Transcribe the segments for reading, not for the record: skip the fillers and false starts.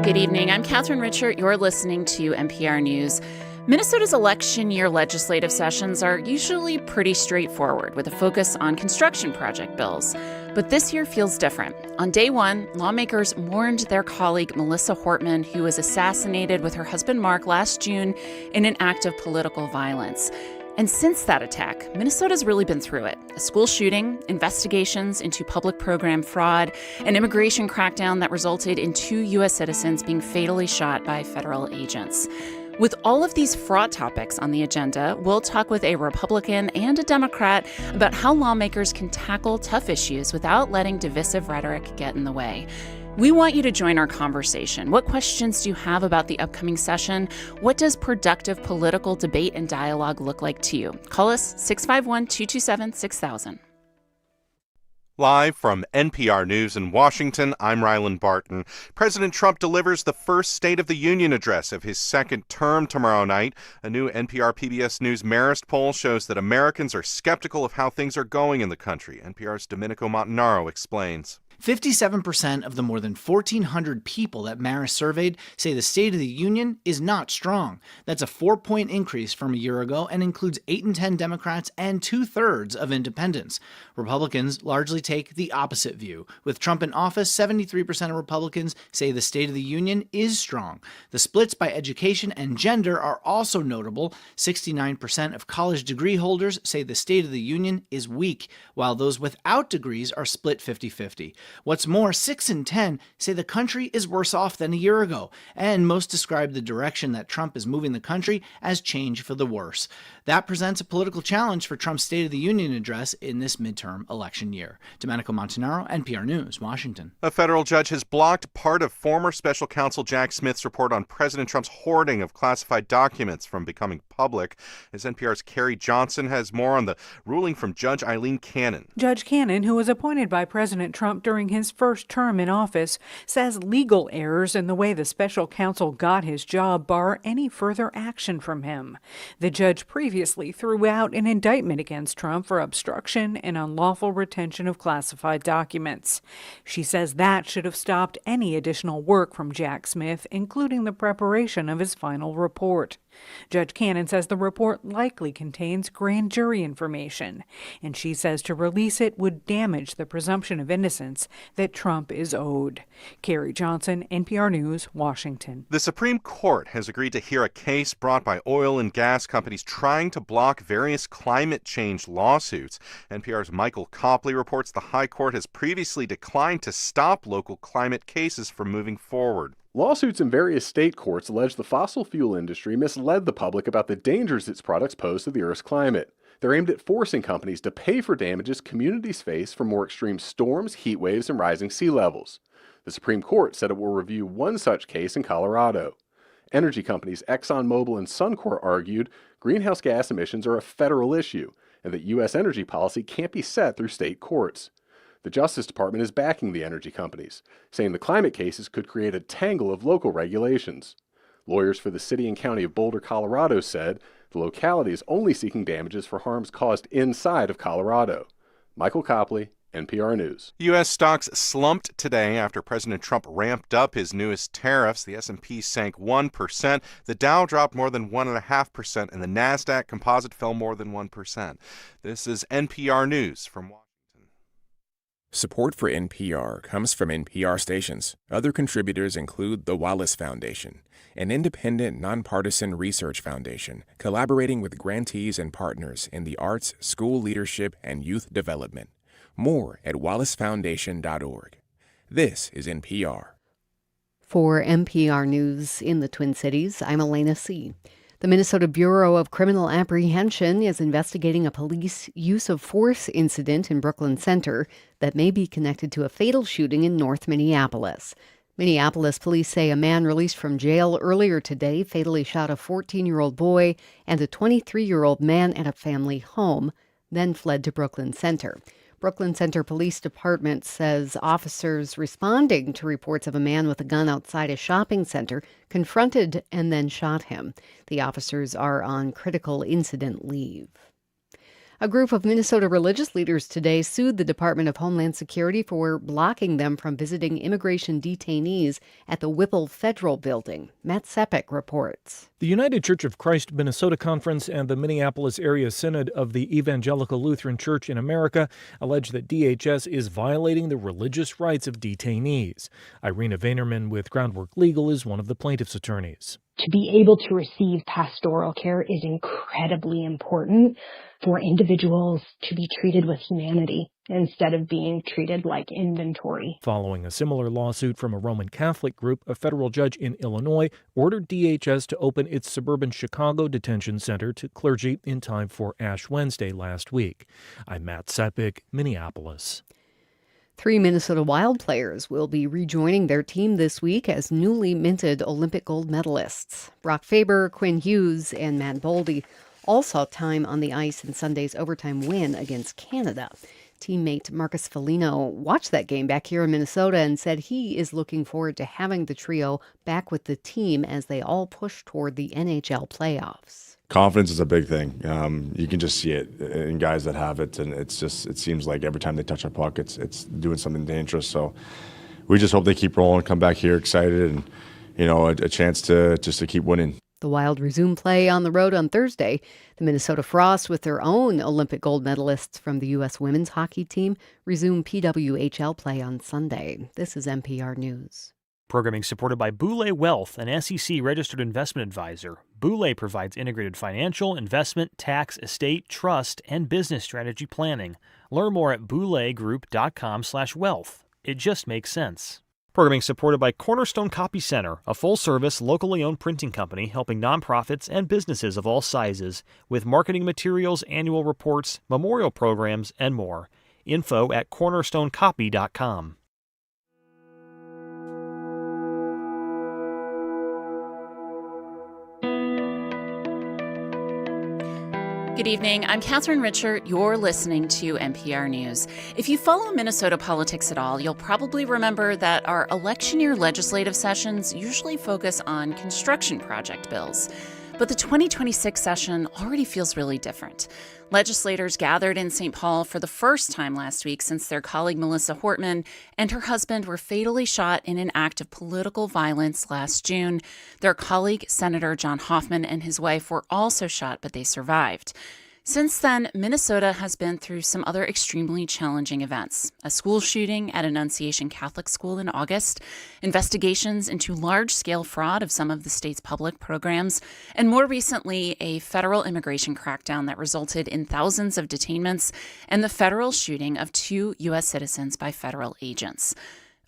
Good evening. I'm Catharine Richert. You're listening to NPR News. Minnesota's election year legislative sessions are usually pretty straightforward, with a focus on construction project bills. But this year feels different. On day one, lawmakers mourned their colleague Melissa Hortman, who was assassinated with her husband Mark last June in an act of political violence. And since that attack, Minnesota's really been through it. A school shooting, investigations into public program fraud, an immigration crackdown that resulted in 2 U.S. citizens being fatally shot by federal agents. With all of these fraught topics on the agenda, we'll talk with a Republican and a Democrat about how lawmakers can tackle tough issues without letting divisive rhetoric get in the way. We want you to join our conversation. What questions do you have about the upcoming session? What does productive political debate and dialogue look like to you? Call us 651-227-6000. Live from NPR News in Washington, I'm Rylan Barton. President Trump delivers the first State of the Union address of his second term tomorrow night. A new NPR PBS News Marist poll shows that Americans are skeptical of how things are going in the country. NPR's Domenico Montanaro explains. 57% of the more than 1,400 people that Marist surveyed say the State of the Union is not strong. That's a 4-point increase from a year ago and includes 8 in 10 Democrats and 2/3 of independents. Republicans largely take the opposite view. With Trump in office, 73% of Republicans say the State of the Union is strong. The splits by education and gender are also notable. 69% of college degree holders say the State of the Union is weak, while those without degrees are split 50-50. What's more, 6 in 10 say the country is worse off than a year ago, and most describe the direction that Trump is moving the country as change for the worse. That presents a political challenge for Trump's State of the Union address in this midterm election year. Domenico Montanaro, NPR News, Washington. A federal judge has blocked part of former special counsel Jack Smith's report on President Trump's hoarding of classified documents from becoming public. As NPR's Carrie Johnson has more on the ruling from Judge Eileen Cannon. Judge Cannon, who was appointed by President Trump during his first term in office, says legal errors in the way the special counsel got his job bar any further action from him. The judge previously threw out an indictment against Trump for obstruction and unlawful retention of classified documents. She says that should have stopped any additional work from Jack Smith, including the preparation of his final report. Judge Cannon says the report likely contains grand jury information, and she says to release it would damage the presumption of innocence that Trump is owed. Carrie Johnson, NPR News, Washington. The Supreme Court has agreed to hear a case brought by oil and gas companies trying to block various climate change lawsuits. NPR's Michael Copley reports the High Court has previously declined to stop local climate cases from moving forward. Lawsuits in various state courts allege the fossil fuel industry misled the public about the dangers its products pose to the Earth's climate. They're aimed at forcing companies to pay for damages communities face from more extreme storms, heat waves, and rising sea levels. The Supreme Court said it will review one such case in Colorado. Energy companies ExxonMobil and Suncor argued greenhouse gas emissions are a federal issue and that U.S. energy policy can't be set through state courts. The Justice Department is backing the energy companies, saying the climate cases could create a tangle of local regulations. Lawyers for the city and county of Boulder, Colorado said the locality is only seeking damages for harms caused inside of Colorado. Michael Copley, NPR News. U.S. stocks slumped today after President Trump ramped up his newest tariffs. The S&P sank 1%, the Dow dropped more than 1.5%, and the NASDAQ composite fell more than 1%. This is NPR News from Washington. Support for NPR comes from NPR stations. Other contributors include the Wallace Foundation, an independent, nonpartisan research foundation collaborating with grantees and partners in the arts, school leadership, and youth development. More at wallacefoundation.org. This is NPR. For NPR News in the Twin Cities, I'm Elena C. The Minnesota Bureau of Criminal Apprehension is investigating a police use of force incident in Brooklyn Center that may be connected to a fatal shooting in North Minneapolis. Minneapolis police say a man released from jail earlier today fatally shot a 14-year-old boy and a 23-year-old man at a family home, then fled to Brooklyn Center. Brooklyn Center Police Department says officers responding to reports of a man with a gun outside a shopping center confronted and then shot him. The officers are on critical incident leave. A group of Minnesota religious leaders today sued the Department of Homeland Security for blocking them from visiting immigration detainees at the Whipple Federal Building. Matt Sepik reports. The United Church of Christ Minnesota Conference and the Minneapolis Area Synod of the Evangelical Lutheran Church in America allege that DHS is violating the religious rights of detainees. Irina Vaynerman with Groundwork Legal is one of the plaintiff's attorneys. To be able to receive pastoral care is incredibly important for individuals to be treated with humanity instead of being treated like inventory. Following a similar lawsuit from a Roman Catholic group, a federal judge in Illinois ordered DHS to open its suburban Chicago detention center to clergy in time for Ash Wednesday last week. I'm Matt Sepik, Minneapolis. 3 Minnesota Wild players will be rejoining their team this week as newly minted Olympic gold medalists. Brock Faber, Quinn Hughes, and Matt Boldy all saw time on the ice in Sunday's overtime win against Canada. Teammate Marcus Foligno watched that game back here in Minnesota and said he is looking forward to having the trio back with the team as they all push toward the NHL playoffs. Confidence is a big thing. You can just see it in guys that have it, and it seems like every time they touch a puck, it's doing something dangerous. So we just hope they keep rolling, come back here excited, and a chance to keep winning. The Wild resume play on the road on Thursday. The Minnesota Frost, with their own Olympic gold medalists from the U.S. women's hockey team, resume PWHL play on Sunday. This is NPR News. Programming supported by Boulay Wealth, an SEC-registered investment advisor. Boulay provides integrated financial, investment, tax, estate, trust, and business strategy planning. Learn more at boulaygroup.com/wealth. It just makes sense. Programming supported by Cornerstone Copy Center, a full-service, locally owned printing company helping nonprofits and businesses of all sizes with marketing materials, annual reports, memorial programs, and more. Info at cornerstonecopy.com. Good evening. I'm Catharine Richert. You're listening to NPR News. If you follow Minnesota politics at all, you'll probably remember that our election year legislative sessions usually focus on construction project bills. But the 2026 session already feels really different. Legislators gathered in St. Paul for the first time last week since their colleague Melissa Hortman and her husband were fatally shot in an act of political violence last June. Their colleague, Senator John Hoffman, and his wife were also shot, but they survived. Since then, Minnesota has been through some other extremely challenging events. A school shooting at Annunciation Catholic School in August, investigations into large-scale fraud of some of the state's public programs, and more recently, a federal immigration crackdown that resulted in thousands of detainments and the federal shooting of 2 U.S. citizens by federal agents.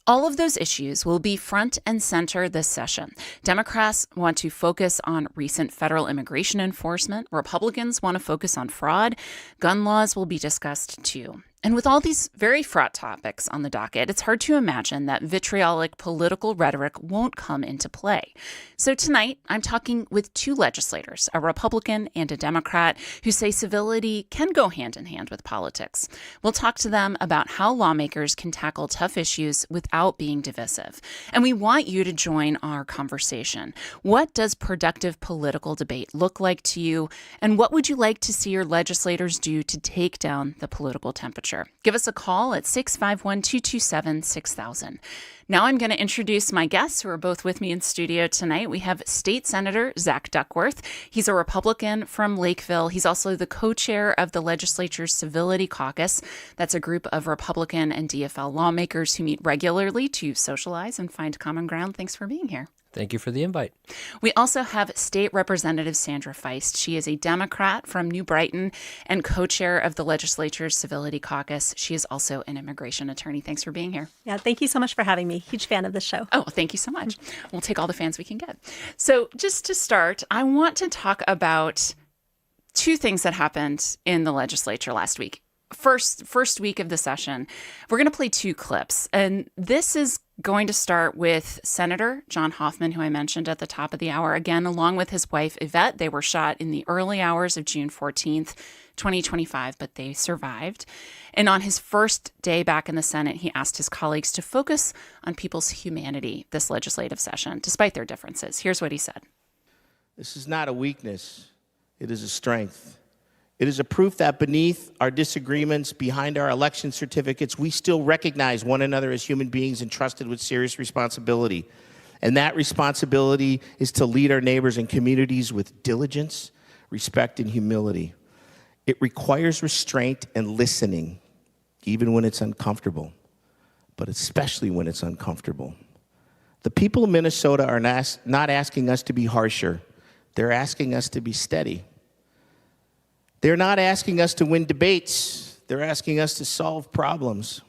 All of those issues will be front and center this session. Democrats want to focus on recent federal immigration enforcement. Republicans want to focus on fraud. Gun laws will be discussed too. And with all these very fraught topics on the docket, it's hard to imagine that vitriolic political rhetoric won't come into play. So tonight, I'm talking with 2 legislators, a Republican and a Democrat, who say civility can go hand in hand with politics. We'll talk to them about how lawmakers can tackle tough issues without being divisive. And we want you to join our conversation. What does productive political debate look like to you? And what would you like to see your legislators do to take down the political temperature? Give us a call at 651-227-6000. Now I'm going to introduce my guests who are both with me in studio tonight. We have State Senator Zach Duckworth. He's a Republican from Lakeville. He's also the co-chair of the legislature's Civility Caucus. That's a group of Republican and DFL lawmakers who meet regularly to socialize and find common ground. Thanks for being here. Thank you for the invite. We also have State Representative Sandra Feist. She is a Democrat from New Brighton and co-chair of the legislature's Civility Caucus. She is also an immigration attorney. Thanks for being here. Yeah, thank you so much for having me. Huge fan of this show. Oh, thank you so much. We'll take all the fans we can get. So just to start, I want to talk about 2 things that happened in the legislature last week. First week of the session, we're going to play 2 clips. And this is going to start with Senator John Hoffman, who I mentioned at the top of the hour, again, along with his wife, Yvette. They were shot in the early hours of June 14th, 2025, but they survived. And on his first day back in the Senate, he asked his colleagues to focus on people's humanity this legislative session, despite their differences. Here's what he said. This is not a weakness. It is a strength. It is a proof that beneath our disagreements, behind our election certificates, we still recognize one another as human beings entrusted with serious responsibility. And that responsibility is to lead our neighbors and communities with diligence, respect, and humility. It requires restraint and listening, even when it's uncomfortable, but especially when it's uncomfortable. The people of Minnesota are not asking us to be harsher. They're asking us to be steady. They're not asking us to win debates. They're asking us to solve problems.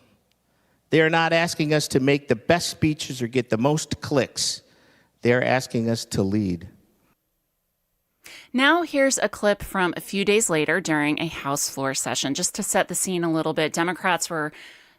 They're not asking us to make the best speeches or get the most clicks. They're asking us to lead. Now here's a clip from a few days later during a House floor session. Just to set the scene a little bit, Democrats were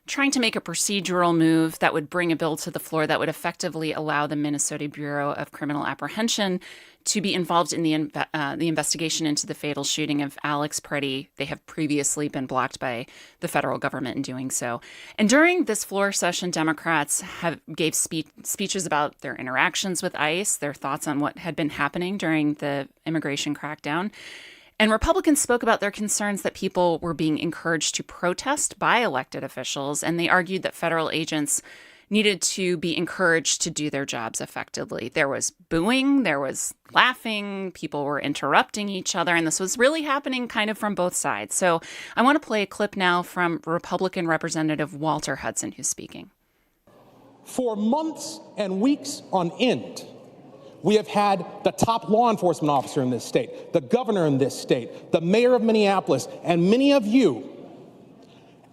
trying to make a procedural move that would bring a bill to the floor that would effectively allow the Minnesota Bureau of Criminal Apprehension to be involved in the investigation into the fatal shooting of Alex Preddy. They have previously been blocked by the federal government in doing so. And during this floor session, Democrats gave speeches about their interactions with ICE, their thoughts on what had been happening during the immigration crackdown. And Republicans spoke about their concerns that people were being encouraged to protest by elected officials, and they argued that federal agents needed to be encouraged to do their jobs effectively. There was booing, there was laughing, people were interrupting each other, and this was really happening kind of from both sides. So I want to play a clip now from Republican Representative Walter Hudson, who's speaking. For months and weeks on end, we have had the top law enforcement officer in this state, the governor in this state, the mayor of Minneapolis, and many of you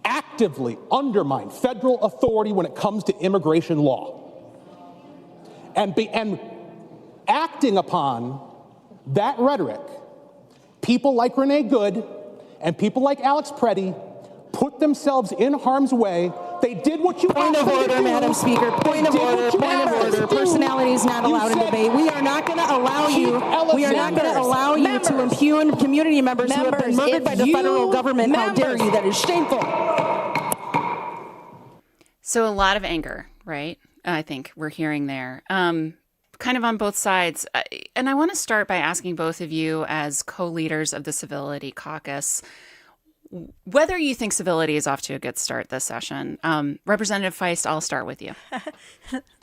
actively undermine federal authority when it comes to immigration law. And acting upon that rhetoric, people like Renee Good and people like Alex Preddy put themselves in harm's way. They did what you Point of order, Madam Speaker. Point of order. Point of order. Personality is not allowed in debate. We are not going to allow you. We are not going to allow you to impugn community members who have been murdered by the federal government. How dare you? That is shameful. So a lot of anger, right? I think we're hearing there, kind of on both sides. And I want to start by asking both of you as co-leaders of the Civility Caucus, whether you think civility is off to a good start this session. Representative Feist, I'll start with you.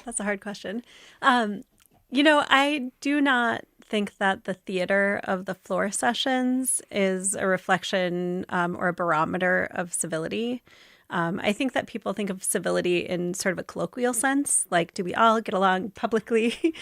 That's a hard question. I do not think that the theater of the floor sessions is a reflection or a barometer of civility. I think that people think of civility in sort of a colloquial sense, like, do we all get along publicly?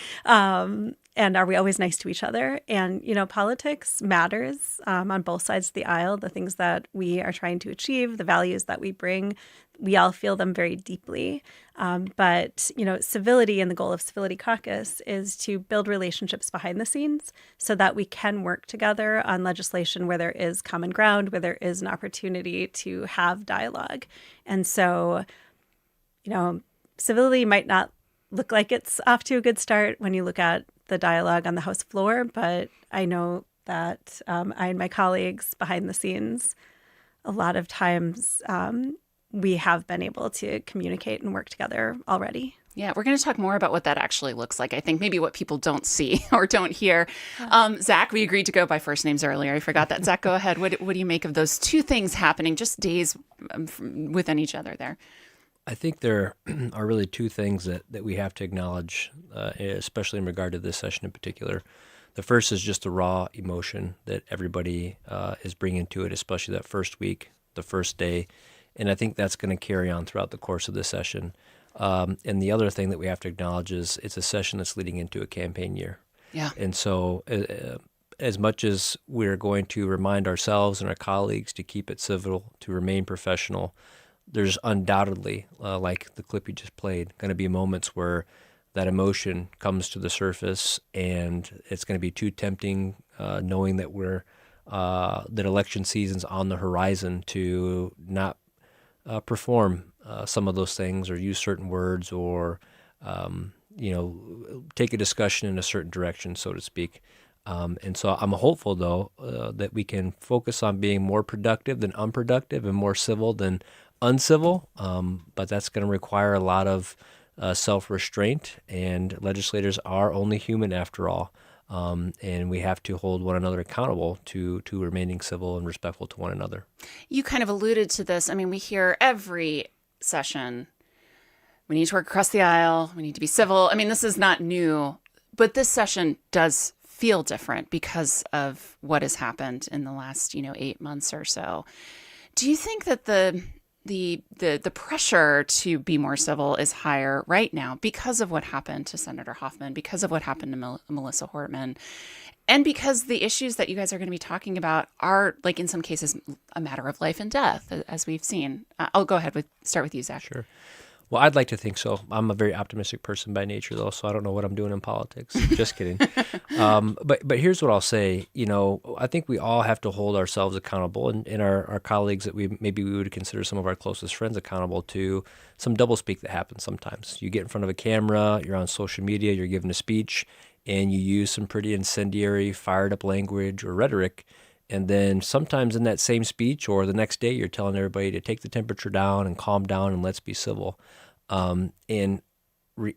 And are we always nice to each other? And, politics matters on both sides of the aisle. The things that we are trying to achieve, the values that we bring, we all feel them very deeply. But civility and the goal of Civility Caucus is to build relationships behind the scenes so that we can work together on legislation where there is common ground, where there is an opportunity to have dialogue. And so, civility might not look like it's off to a good start when you look at the dialogue on the House floor, but I know that I and my colleagues behind the scenes, a lot of times we have been able to communicate and work together already. Yeah, we're going to talk more about what that actually looks like. I think maybe what people don't see or don't hear. Zach, we agreed to go by first names earlier. I forgot that. Zach, go ahead. What do you make of those two things happening just days within each other there? I think there are really two things that we have to acknowledge, especially in regard to this session in particular. The first is just the raw emotion that everybody is bringing to it, especially that first week, the first day. And I think that's going to carry on throughout the course of this session. And the other thing that we have to acknowledge is it's a session that's leading into a campaign year. Yeah. And so as much as we're going to remind ourselves and our colleagues to keep it civil, to remain professional, there's undoubtedly, like the clip you just played, going to be moments where that emotion comes to the surface, and it's going to be too tempting, knowing that that election season's on the horizon, to not perform some of those things or use certain words or take a discussion in a certain direction, so to speak. And so I'm hopeful, though, that we can focus on being more productive than unproductive and more civil than uncivil, but that's going to require a lot of self-restraint, and legislators are only human after all. and we have to hold one another accountable to remaining civil and respectful to one another. You kind of alluded to this. I mean, we hear every session, we need to work across the aisle, we need to be civil. I mean, this is not new, but this session does feel different because of what has happened in the last, 8 months or so. Do you think that the pressure to be more civil is higher right now because of what happened to Senator Hoffman, because of what happened to Melissa Hortman, and because the issues that you guys are going to be talking about are, like, in some cases, a matter of life and death, as we've seen? I'll go ahead start with you, Zach. Sure. Well, I'd like to think so. I'm a very optimistic person by nature, though, so I don't know what I'm doing in politics. Just kidding. But here's what I'll say. I think we all have to hold ourselves accountable, and our colleagues that we would consider some of our closest friends accountable to some doublespeak that happens sometimes. You get in front of a camera, you're on social media, you're giving a speech, and you use some pretty incendiary, fired-up language or rhetoric. And then sometimes in that same speech or the next day, you're telling everybody to take the temperature down and calm down and let's be civil. In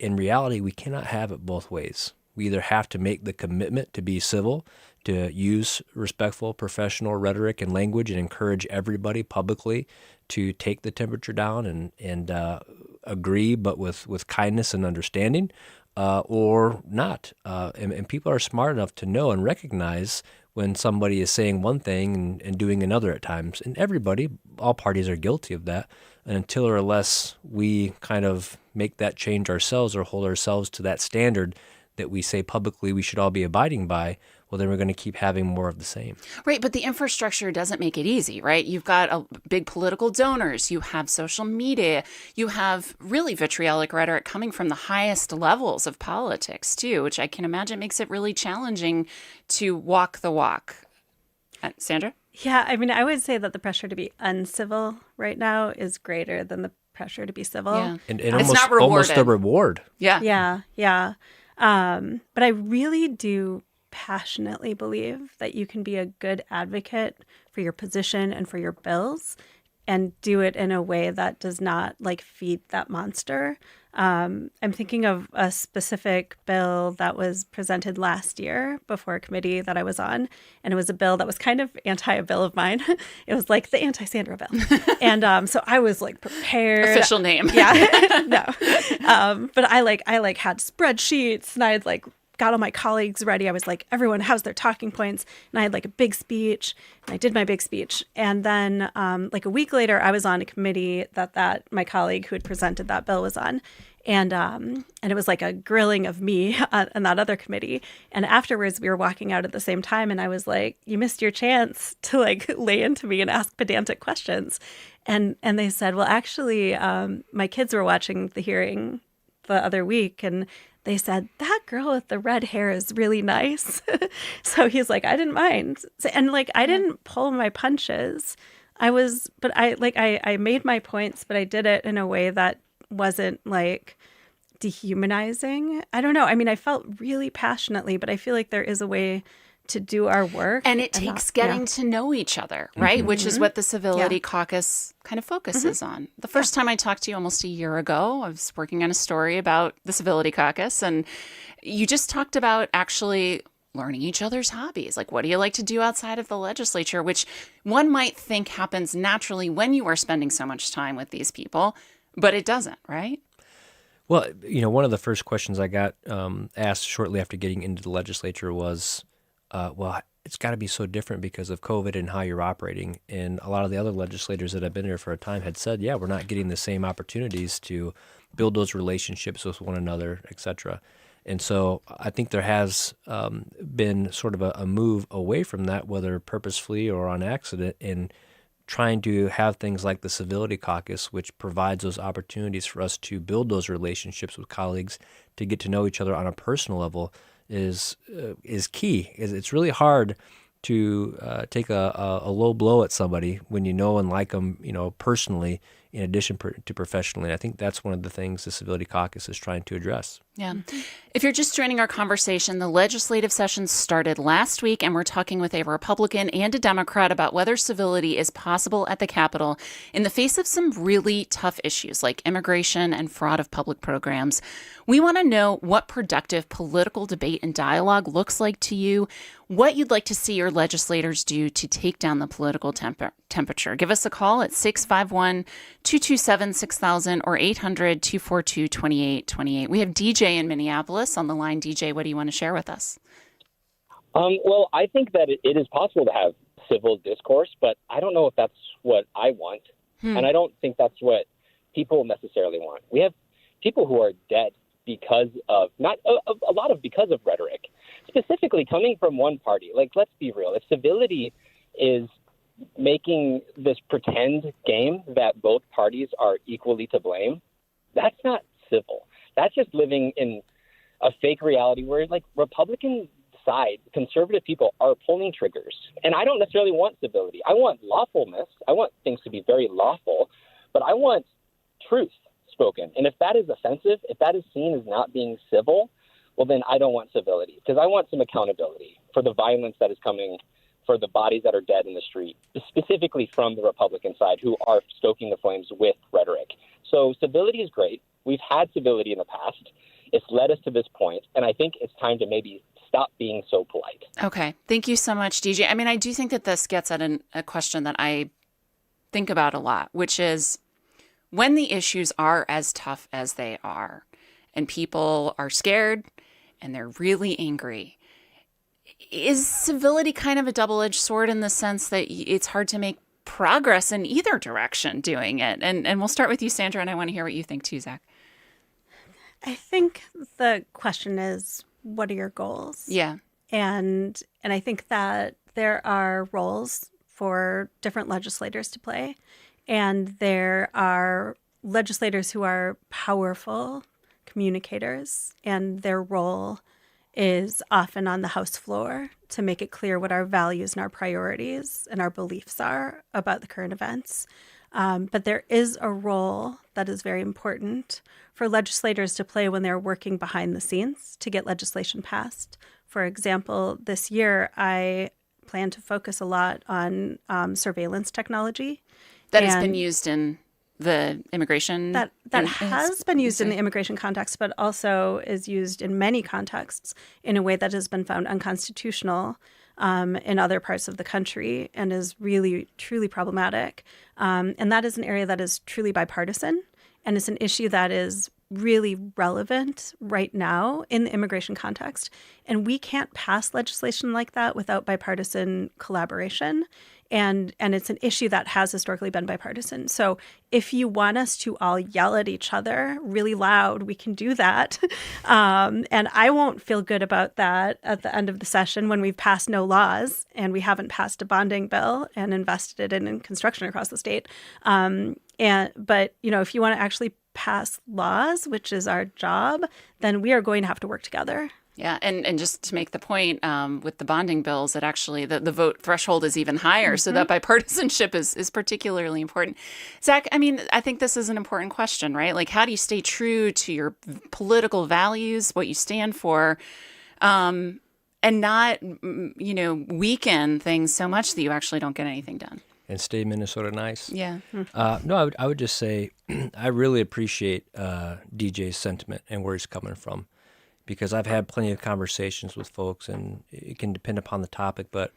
reality, we cannot have it both ways. We either have to make the commitment to be civil, to use respectful, professional rhetoric and language and encourage everybody publicly to take the temperature down and agree, but with kindness and understanding, or not. And people are smart enough to know and recognize when somebody is saying one thing and doing another at times. And all parties are guilty of that. And until or unless we kind of make that change ourselves or hold ourselves to that standard that we say publicly we should all be abiding by, well, then we're going to keep having more of the same. Right, but the infrastructure doesn't make it easy, right? You've got big political donors, you have social media, you have really vitriolic rhetoric coming from the highest levels of politics, too, which I can imagine makes it really challenging to walk the walk. Sandra? Yeah, I mean, I would say that the pressure to be uncivil right now is greater than the pressure to be civil. Yeah. And it's not almost a reward. Yeah. But I really do passionately believe that you can be a good advocate for your position and for your bills and do it in a way that does not feed that monster. I'm thinking of a specific bill that was presented last year before a committee that I was on, and it was a bill that was kind of anti a bill of mine. It was like the anti-Sandra bill. And so I was prepared. Official name. Yeah. No. But I had spreadsheets, and I had got all my colleagues ready. I was like, everyone has their talking points. And I had a big speech, and I did my big speech. And then a week later, I was on a committee that my colleague who had presented that bill was on. And it was like a grilling of me on that other committee. And afterwards, we were walking out at the same time, and I was like, you missed your chance to lay into me and ask pedantic questions. And they said, well, actually, my kids were watching the hearing the other week, and they said, that girl with the red hair is really nice. So he's like, I didn't mind. And I didn't pull my punches. I made my points, but I did it in a way that wasn't dehumanizing. I don't know. I mean, I felt really passionately, but I feel like there is a way to do our work. And it takes getting to know each other, right? Which is what the Civility Caucus kind of focuses on. The first time I talked to you almost a year ago, I was working on a story about the Civility Caucus, and you just talked about actually learning each other's hobbies. What do you like to do outside of the legislature, which one might think happens naturally when you are spending so much time with these people, but it doesn't, right? Well, one of the first questions I got asked shortly after getting into the legislature was, well, it's got to be so different because of COVID and how you're operating. And a lot of the other legislators that have been here for a time had said, yeah, we're not getting the same opportunities to build those relationships with one another, et cetera. And so I think there has been sort of a move away from that, whether purposefully or on accident, in trying to have things like the Civility Caucus, which provides those opportunities for us to build those relationships with colleagues, to get to know each other on a personal level, is key. It's really hard to take a low blow at somebody when you know and like them, personally, in addition to professionally. And I think that's one of the things the Civility Caucus is trying to address. Yeah. If you're just joining our conversation, the legislative session started last week, and we're talking with a Republican and a Democrat about whether civility is possible at the Capitol in the face of some really tough issues like immigration and fraud of public programs. We want to know what productive political debate and dialogue looks like to you, what you'd like to see your legislators do to take down the political temperature. Give us a call at 651-227-6000 or 800-242-2828. We have DJ in Minneapolis on the line. DJ, what do you want to share with us? Well, I think that it is possible to have civil discourse, but I don't know if that's what I want. And I don't think that's what people necessarily want. We have people who are dead because of because of rhetoric, specifically coming from one party. Like, let's be real. If civility is making this pretend game that both parties are equally to blame, that's not civil. That's just living in a fake reality where, like, Republican side, conservative people are pulling triggers. And I don't necessarily want civility. I want lawfulness. I want things to be very lawful, but I want truth spoken. And if that is offensive, if that is seen as not being civil, well, then I don't want civility, because I want some accountability for the violence that is coming, for the bodies that are dead in the street, specifically from the Republican side who are stoking the flames with rhetoric. So civility is great. We've had civility in the past. It's led us to this point, and I think it's time to maybe stop being so polite. Okay. Thank you so much, DJ. I mean, I do think that this gets at a question that I think about a lot, which is when the issues are as tough as they are and people are scared and they're really angry, is civility kind of a double-edged sword in the sense that it's hard to make progress in either direction doing it? And we'll start with you, Sandra, and I want to hear what you think too, Zach. I think the question is, what are your goals? Yeah. And I think that there are roles for different legislators to play. And there are legislators who are powerful communicators, and their role is often on the House floor to make it clear what our values and our priorities and our beliefs are about the current events. But there is a role that is very important for legislators to play when they're working behind the scenes to get legislation passed. For example, this year I plan to focus a lot on surveillance technology. That has been used in the immigration... That has been used in the immigration context, but also is used in many contexts in a way that has been found unconstitutional in other parts of the country and is really, truly problematic. And that is an area that is truly bipartisan, and it's an issue that is really relevant right now in the immigration context. And we can't pass legislation like that without bipartisan collaboration. And it's an issue that has historically been bipartisan. So if you want us to all yell at each other really loud, we can do that. And I won't feel good about that at the end of the session when we've passed no laws and we haven't passed a bonding bill and invested it in construction across the state. But if you want to actually pass laws, which is our job, then we are going to have to work together. Yeah, and just to make the point, with the bonding bills, that actually the vote threshold is even higher, so that bipartisanship is particularly important. Zach, I mean, I think this is an important question, right? Like, how do you stay true to your political values, what you stand for, and not, weaken things so much that you actually don't get anything done? And stay Minnesota nice. Yeah. No, I would just say I really appreciate DJ's sentiment and where he's coming from, because I've had plenty of conversations with folks, and it can depend upon the topic, but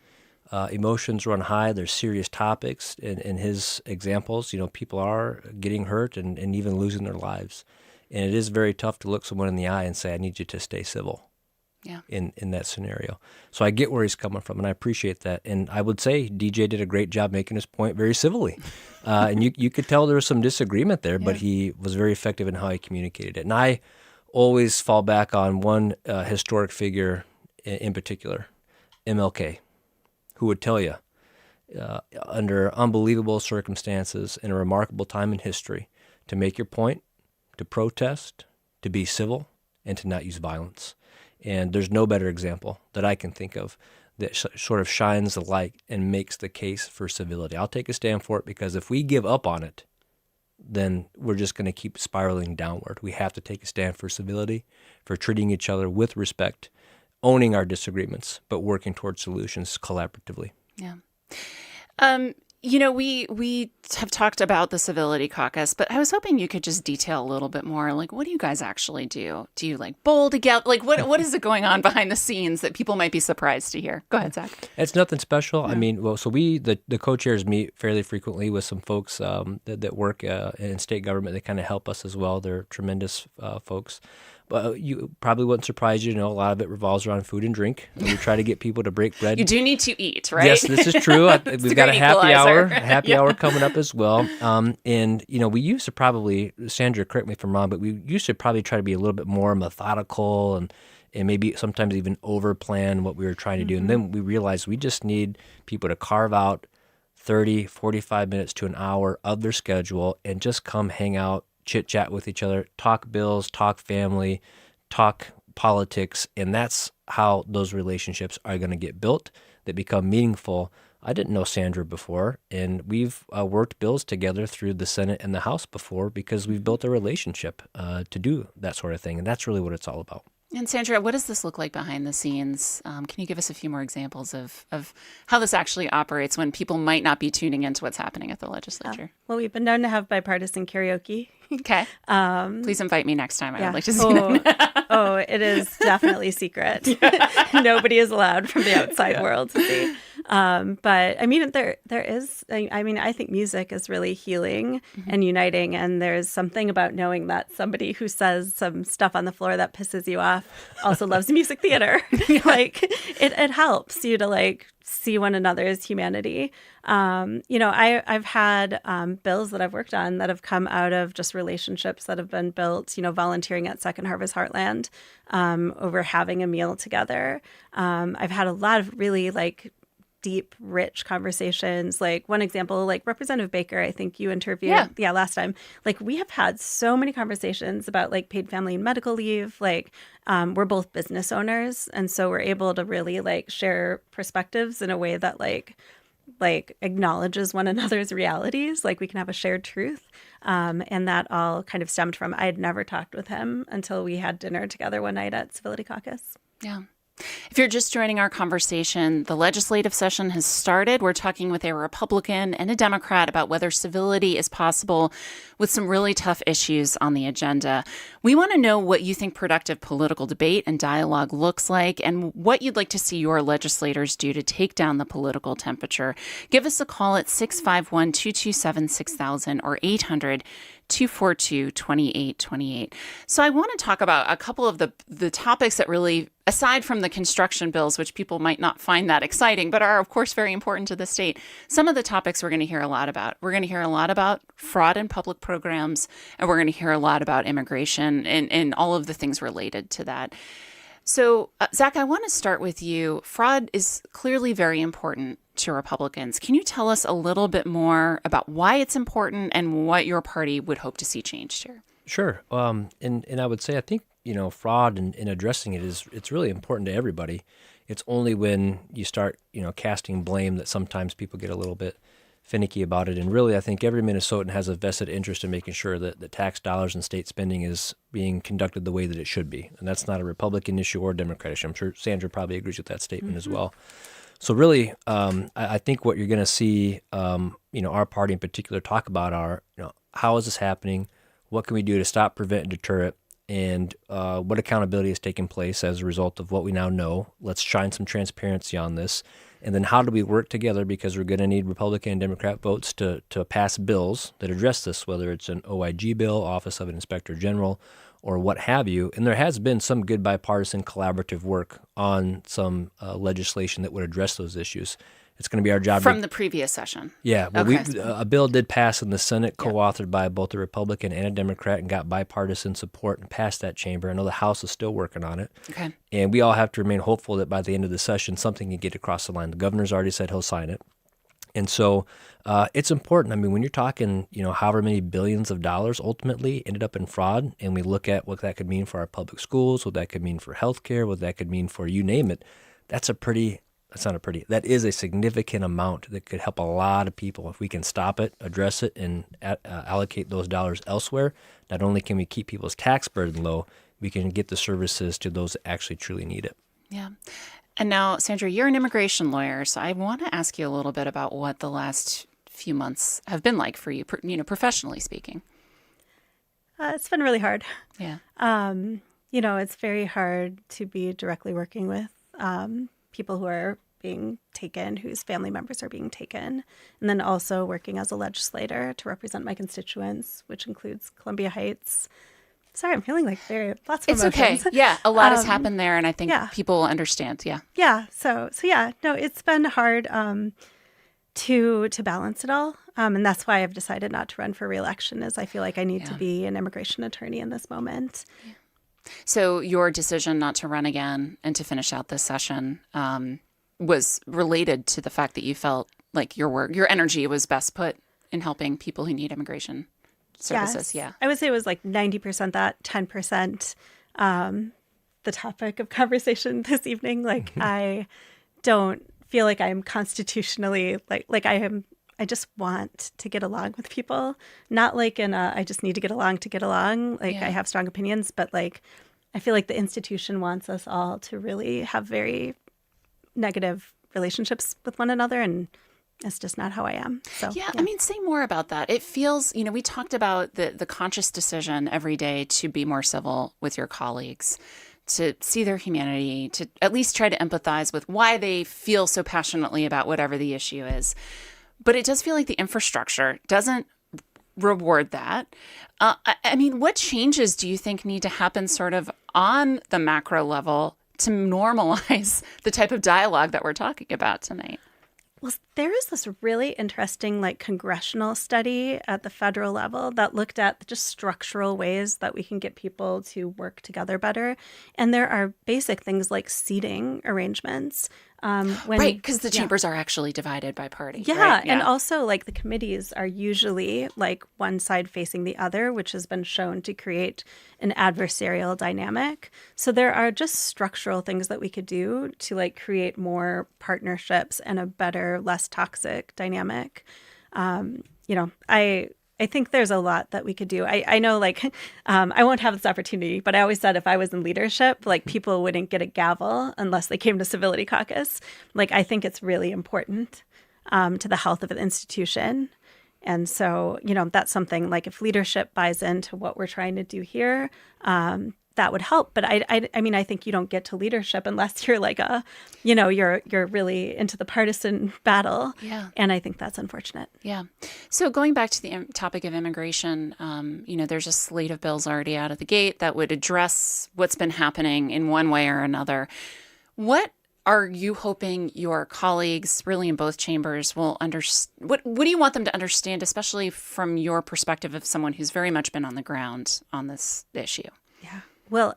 emotions run high. There's serious topics. In his examples, people are getting hurt and even losing their lives. And it is very tough to look someone in the eye and say, I need you to stay civil. Yeah. In that scenario. So I get where he's coming from, and I appreciate that. And I would say DJ did a great job making his point very civilly. And you could tell there was some disagreement there, but he was very effective in how he communicated it. And I always fall back on one historic figure in particular, MLK, who would tell you, under unbelievable circumstances in a remarkable time in history, to make your point, to protest, to be civil, and to not use violence. And there's no better example that I can think of that sort of shines the light and makes the case for civility. I'll take a stand for it, because if we give up on it, then we're just going to keep spiraling downward. We have to take a stand for civility, for treating each other with respect, owning our disagreements, but working towards solutions collaboratively. Yeah. We have talked about the Civility Caucus, but I was hoping you could just detail a little bit more. Like, what do you guys actually do? Do you bowl together? Like, what is it going on behind the scenes that people might be surprised to hear? Go ahead, Zach. It's nothing special. Yeah. I mean, so we, the co-chairs, meet fairly frequently with some folks that work in state government. They kind of help us as well. They're tremendous folks. You probably wouldn't surprise you to know a lot of it revolves around food and drink. We try to get people to break bread. You do need to eat, right? Yes, this is true. We've got a happy hour coming up as well. And, we used to probably, Sandra, correct me if I'm wrong, but we used to probably try to be a little bit more methodical and maybe sometimes even over-plan what we were trying to do. And then we realized we just need people to carve out 30, 45 minutes to an hour of their schedule and just come hang out, chit-chat with each other, talk bills, talk family, talk politics, and that's how those relationships are going to get built that become meaningful. I didn't know Sandra before, and we've worked bills together through the Senate and the House before because we've built a relationship to do that sort of thing, and that's really what it's all about. And Sandra, what does this look like behind the scenes? Can you give us a few more examples of how this actually operates when people might not be tuning into what's happening at the legislature? Well, we've been known to have bipartisan karaoke. Okay. Please invite me next time. I would like to see that. It is definitely secret. Nobody is allowed from the outside world to see. But I mean, there is, I think music is really healing and uniting. And there's something about knowing that somebody who says some stuff on the floor that pisses you off also loves music theater. It helps you to see one another's humanity. I've had bills that I've worked on that have come out of just relationships that have been built, volunteering at Second Harvest Heartland over having a meal together. I've had a lot of really deep, rich conversations. One example, Representative Baker, I think you interviewed last time. We have had so many conversations about paid family and medical leave. We're both business owners, and so we're able to really share perspectives in a way that acknowledges one another's realities. We can have a shared truth. And that all kind of stemmed from, I had never talked with him until we had dinner together one night at Civility Caucus. Yeah. If you're just joining our conversation, the legislative session has started. We're talking with a Republican and a Democrat about whether civility is possible with some really tough issues on the agenda. We want to know what you think productive political debate and dialogue looks like and what you'd like to see your legislators do to take down the political temperature. Give us a call at 651-227-6000 or 800-242-2828. So I want to talk about a couple of the topics that really, aside from the construction bills, which people might not find that exciting, but are, of course, very important to the state, some of the topics we're going to hear a lot about. We're going to hear a lot about fraud in public programs, and we're going to hear a lot about immigration and all of the things related to that. So, Zach, I want to start with you. Fraud is clearly very important to Republicans. Can you tell us a little bit more about why it's important and what your party would hope to see changed here? Sure. And I would say I think, fraud and addressing it's really important to everybody. It's only when you start, casting blame that sometimes people get a little bit finicky about it. And really, I think every Minnesotan has a vested interest in making sure that the tax dollars and state spending is being conducted the way that it should be. And that's not a Republican issue or a Democrat issue. I'm sure Sandra probably agrees with that statement as well. So really, I think what you're going to see, our party in particular talk about are, how is this happening? What can we do to stop, prevent, and deter it? And what accountability is taking place as a result of what we now know? Let's shine some transparency on this. And then how do we work together, because we're going to need Republican and Democrat votes to pass bills that address this, whether it's an OIG bill, Office of an Inspector General, or what have you. And there has been some good bipartisan collaborative work on some legislation that would address those issues. It's going to be our job. From the previous session. Yeah. Well, a bill did pass in the Senate, co-authored by both a Republican and a Democrat, and got bipartisan support and passed that chamber. I know the House is still working on it. Okay. And we all have to remain hopeful that by the end of the session, something can get across the line. The governor's already said he'll sign it. And so it's important. I mean, when you're talking, however many billions of dollars ultimately ended up in fraud, and we look at what that could mean for our public schools, what that could mean for healthcare, what that could mean for you name it, that's a pretty that is a significant amount that could help a lot of people. If we can stop it, address it, and allocate those dollars elsewhere, not only can we keep people's tax burden low, we can get the services to those that actually truly need it. Yeah. And now, Sandra, you're an immigration lawyer, so I want to ask you a little bit about what the last few months have been like for you, professionally speaking. It's been really hard. Yeah. It's very hard to be directly working with people who are being taken, whose family members are being taken, and then also working as a legislator to represent my constituents, which includes Columbia Heights. Sorry, I'm feeling like lots of emotions. It's okay. Yeah, a lot has happened there, and I think people will understand. Yeah. Yeah. So yeah, no, it's been hard to balance it all, and that's why I've decided not to run for re-election. Is I feel like I need to be an immigration attorney in this moment. Yeah. So your decision not to run again and to finish out this session was related to the fact that you felt like your energy was best put in helping people who need immigration services. Yes. Yeah. I would say it was like 90% that, 10% the topic of conversation this evening. Like I don't feel like I'm constitutionally like I am. I just want to get along with people, not like I just need to get along to get along. Like I have strong opinions, but like I feel like the institution wants us all to really have very negative relationships with one another, and it's just not how I am. So yeah. I mean, say more about that. It feels, we talked about the conscious decision every day to be more civil with your colleagues, to see their humanity, to at least try to empathize with why they feel so passionately about whatever the issue is. But it does feel like the infrastructure doesn't reward that. I mean, what changes do you think need to happen sort of on the macro level to normalize the type of dialogue that we're talking about tonight? Well, there is this really interesting congressional study at the federal level that looked at just structural ways that we can get people to work together better. And there are basic things like seating arrangements. Right, because the chambers are actually divided by party. Yeah, right? And also the committees are usually one side facing the other, which has been shown to create an adversarial dynamic. So there are just structural things that we could do to create more partnerships and a better, less toxic dynamic. I think there's a lot that we could do. I know I won't have this opportunity, but I always said if I was in leadership, people wouldn't get a gavel unless they came to Civility Caucus. I think it's really important to the health of an institution. And so, that's something if leadership buys into what we're trying to do here, that would help. But I mean, I think you don't get to leadership unless you're you're really into the partisan battle. Yeah. And I think that's unfortunate. Yeah. So going back to the topic of immigration, there's a slate of bills already out of the gate that would address what's been happening in one way or another. What are you hoping your colleagues, really in both chambers, will understand? What do you want them to understand, especially from your perspective of someone who's very much been on the ground on this issue? Yeah. Well,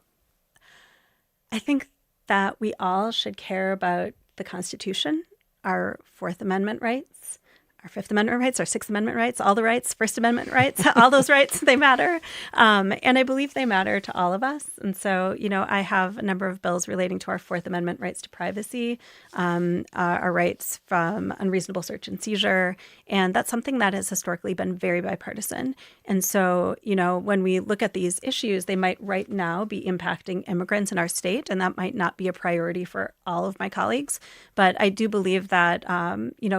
I think that we all should care about the Constitution, our Fourth Amendment rights, our Fifth Amendment rights, our Sixth Amendment rights, all the rights, First Amendment rights, all those rights, they matter. And I believe they matter to all of us. And so, I have a number of bills relating to our Fourth Amendment rights to privacy, our rights from unreasonable search and seizure. And that's something that has historically been very bipartisan. And so, when we look at these issues, they might right now be impacting immigrants in our state, and that might not be a priority for all of my colleagues. But I do believe that,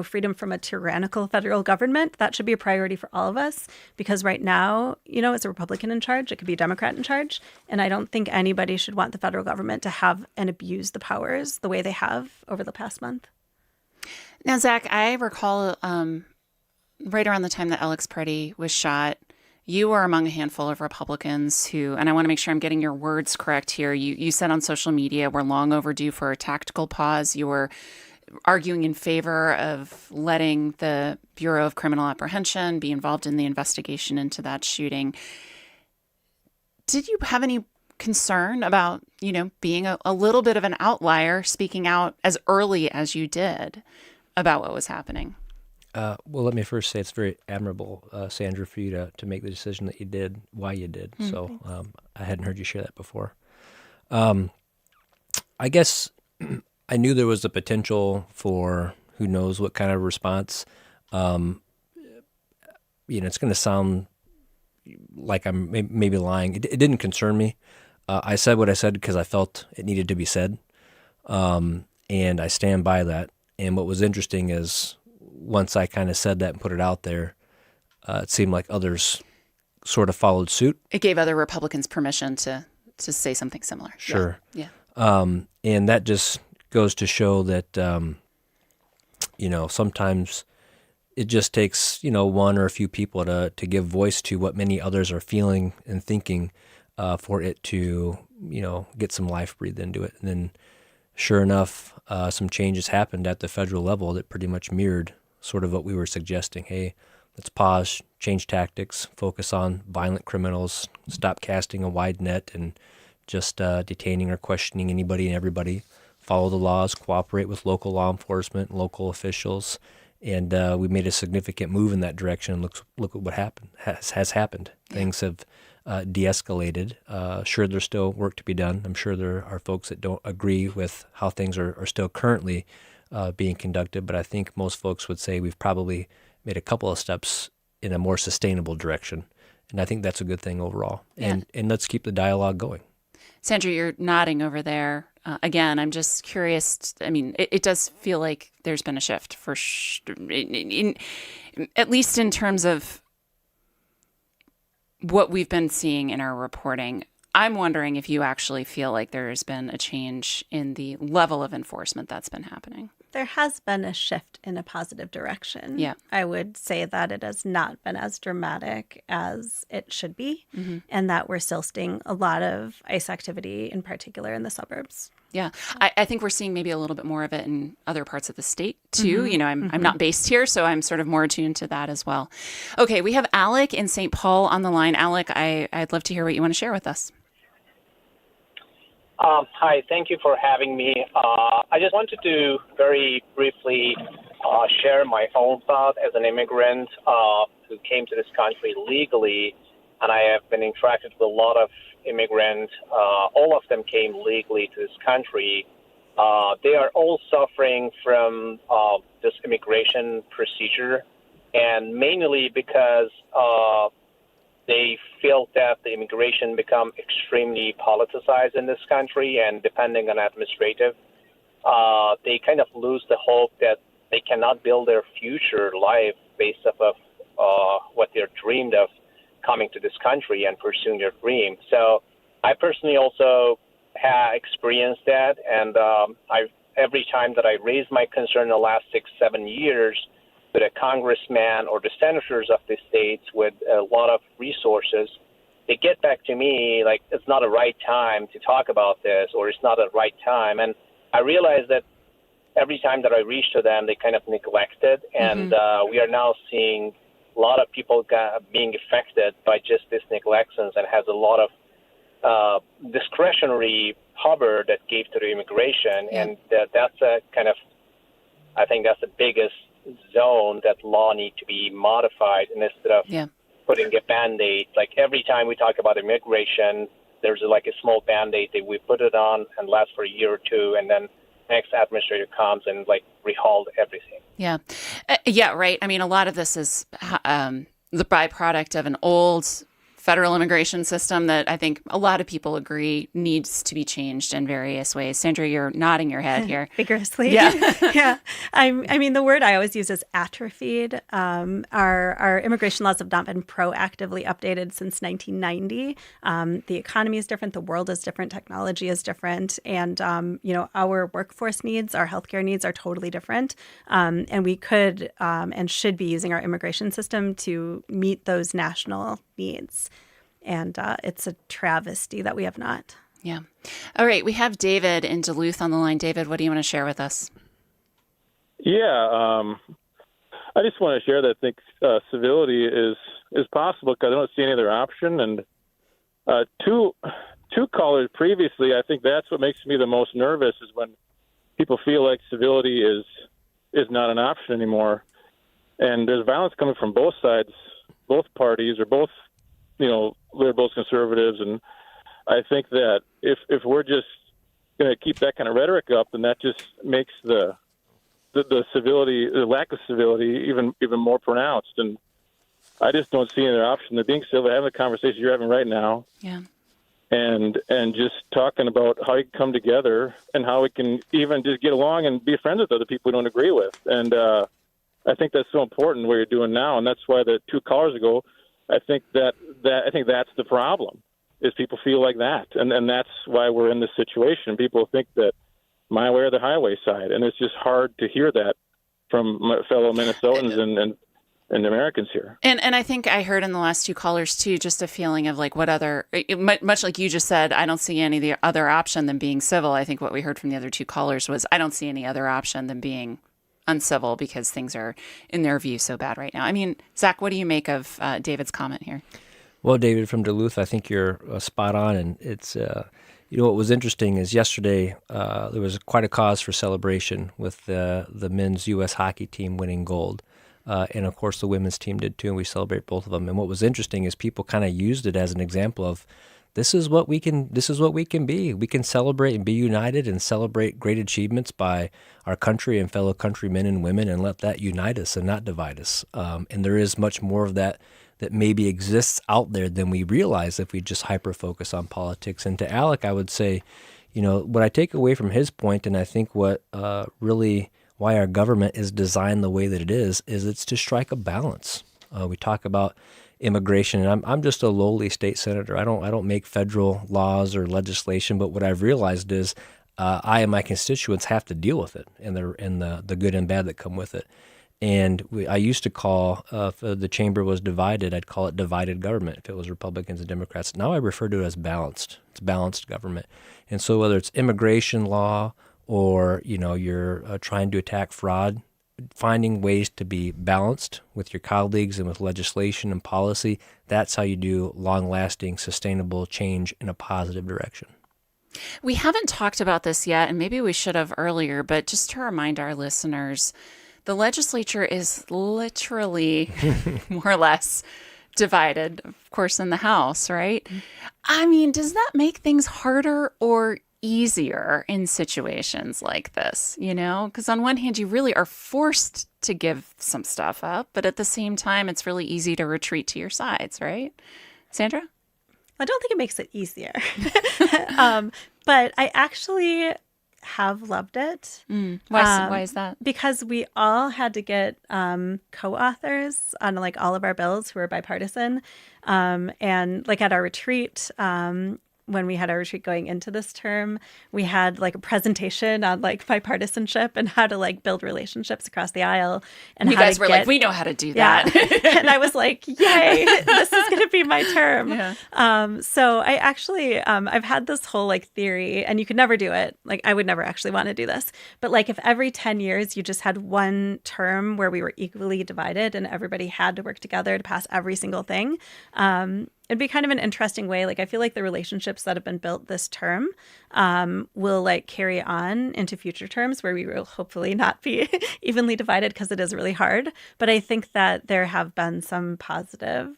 freedom from a tyrannical federal government, that should be a priority for all of us, because right now, it's a Republican in charge, it could be a Democrat in charge, and I don't think anybody should want the federal government to have and abuse the powers the way they have over the past month. Now, Zach, I recall right around the time that Alex Preddy was shot, you were among a handful of Republicans who, and I want to make sure I'm getting your words correct here, you said on social media we're long overdue for a tactical pause. You were arguing in favor of letting the Bureau of Criminal Apprehension be involved in the investigation into that shooting. Did you have any concern about, being a little bit of an outlier, speaking out as early as you did about what was happening? Well, let me first say it's very admirable, Sandra, for you to make the decision that you did, why you did. So I hadn't heard you share that before. I guess I knew there was the potential for who knows what kind of response. It's going to sound like I'm maybe lying. It didn't concern me. I said what I said because I felt it needed to be said, and I stand by that. And what was interesting is once I kind of said that and put it out there, it seemed like others sort of followed suit. It gave other Republicans permission to say something similar. Sure. Yeah. And that just goes to show that, sometimes it just takes, one or a few people to give voice to what many others are feeling and thinking for it to, get some life breathed into it. And then sure enough, some changes happened at the federal level that pretty much mirrored sort of what we were suggesting. Hey, let's pause, change tactics, focus on violent criminals, stop casting a wide net and just detaining or questioning anybody and everybody, follow the laws, cooperate with local law enforcement, local officials. And we made a significant move in that direction. Look at what happened, has happened. Yeah. Things have de-escalated. Sure, there's still work to be done. I'm sure there are folks that don't agree with how things are still currently being conducted, but I think most folks would say we've probably made a couple of steps in a more sustainable direction. And I think that's a good thing overall. Yeah. And let's keep the dialogue going. Sandra, you're nodding over there. Again, I'm just curious. I mean, it does feel like there's been a shift for at least in terms of what we've been seeing in our reporting. I'm wondering if you actually feel like there's been a change in the level of enforcement that's been happening. There has been a shift in a positive direction. Yeah. I would say that it has not been as dramatic as it should be, and that we're still seeing a lot of ICE activity, in particular in the suburbs. Yeah. I think we're seeing maybe a little bit more of it in other parts of the state, too. I'm not based here, so I'm sort of more attuned to that as well. Okay, we have Alec in St. Paul on the line. Alec, I'd love to hear what you want to share with us. Hi, thank you for having me. I just wanted to very briefly share my own thought as an immigrant who came to this country legally, and I have been interacted with a lot of immigrants. All of them came legally to this country. They are all suffering from this immigration procedure, and mainly because they feel that the immigration become extremely politicized in this country, and depending on administrative, they kind of lose the hope that they cannot build their future life based off of what they're dreamed of coming to this country and pursuing their dream. So I personally also have experienced that, and every time that I raised my concern in the last 6-7 years, to the congressman or the senators of the states with a lot of resources, they get back to me like it's not a right time to talk about this, or it's not a right time. And I realize that every time that I reach to them, they kind of neglect it. And we are now seeing a lot of people being affected by just this neglections, and has a lot of discretionary power that gave to the immigration. And that's a kind of, I think that's the biggest zone that law need to be modified, and instead of putting a Band-Aid, like every time we talk about immigration, there's like a small Band-Aid that we put it on and lasts for a year or two, and then next administrator comes and like rehauled everything. Yeah. Right. I mean, a lot of this is the byproduct of an old federal immigration system that I think a lot of people agree needs to be changed in various ways. Sandra, you're nodding your head here. Vigorously. Yeah. Yeah. I mean, the word I always use is atrophied. Our immigration laws have not been proactively updated since 1990. The economy is different. The world is different. Technology is different. And, our workforce needs, our healthcare needs are totally different. And we could and should be using our immigration system to meet those national needs. And it's a travesty that we have not. Yeah. All right. We have David in Duluth on the line. David, what do you want to share with us? Yeah. I just want to share that I think civility is possible because I don't see any other option. And two callers previously, I think that's what makes me the most nervous is when people feel like civility is not an option anymore. And there's violence coming from both sides, both parties, or both, liberals, conservatives. And I think that if we're just going to keep that kind of rhetoric up, then that just makes the civility, the lack of civility, even more pronounced. And I just don't see any other option than being civil, having the conversation you're having right now. Yeah. And just talking about how you can come together and how we can even just get along and be friends with other people we don't agree with. And I think that's so important what you're doing now, and that's why the 2 callers ago, I think that's the problem, is people feel like that, and that's why we're in this situation. People think that my way or the highway side, and it's just hard to hear that from my fellow Minnesotans and Americans here. And I think I heard in the last 2 callers too, just a feeling of like what other, much like you just said, I don't see any other option than being civil. I think what we heard from the other 2 callers was, I don't see any other option than being uncivil because things are, in their view, so bad right now. I mean, Zach, what do you make of David's comment here? Well, David from Duluth, I think you're spot on, and it's what was interesting is yesterday there was quite a cause for celebration with the men's U.S. hockey team winning gold. And of course, the women's team did too, and we celebrate both of them. And what was interesting is people kind of used it as an example of this is what we can be. We can celebrate and be united and celebrate great achievements by our country and fellow countrymen and women, and let that unite us and not divide us. And there is much more of that maybe exists out there than we realize if we just hyper focus on politics. And to Alec, I would say, what I take away from his point, and I think what really why our government is designed the way that it is it's to strike a balance. We talk about immigration, and I'm just a lowly state senator. I don't make federal laws or legislation, but what I've realized is I and my constituents have to deal with it and the good and bad that come with it. And I used to call, if the chamber was divided, I'd call it divided government if it was Republicans and Democrats. Now I refer to it as balanced. It's balanced government. And so whether it's immigration law or, you're trying to attack fraud, finding ways to be balanced with your colleagues and with legislation and policy, that's how you do long-lasting, sustainable change in a positive direction. We haven't talked about this yet, and maybe we should have earlier, but just to remind our listeners, the legislature is literally more or less divided, of course, in the House, right? I mean, does that make things harder or easier in situations like this, Because on one hand, you really are forced to give some stuff up, but at the same time, it's really easy to retreat to your sides, right? Sandra? I don't think it makes it easier. But I actually have loved it. Why is that? Because we all had to get co-authors on all of our bills who were bipartisan. And at our retreat, when we had our retreat going into this term, we had a presentation on bipartisanship and how to build relationships across the aisle. And you guys were we know how to do that. And I was like, yay, this is going to be my term. Yeah. So I actually, I've had this whole theory, and you could never do it. I would never actually want to do this. But if every 10 years you just had one term where we were equally divided and everybody had to work together to pass every single thing, it'd be kind of an interesting way. I feel like the relationships that have been built this term will carry on into future terms where we will hopefully not be evenly divided, because it is really hard. But I think that there have been some positive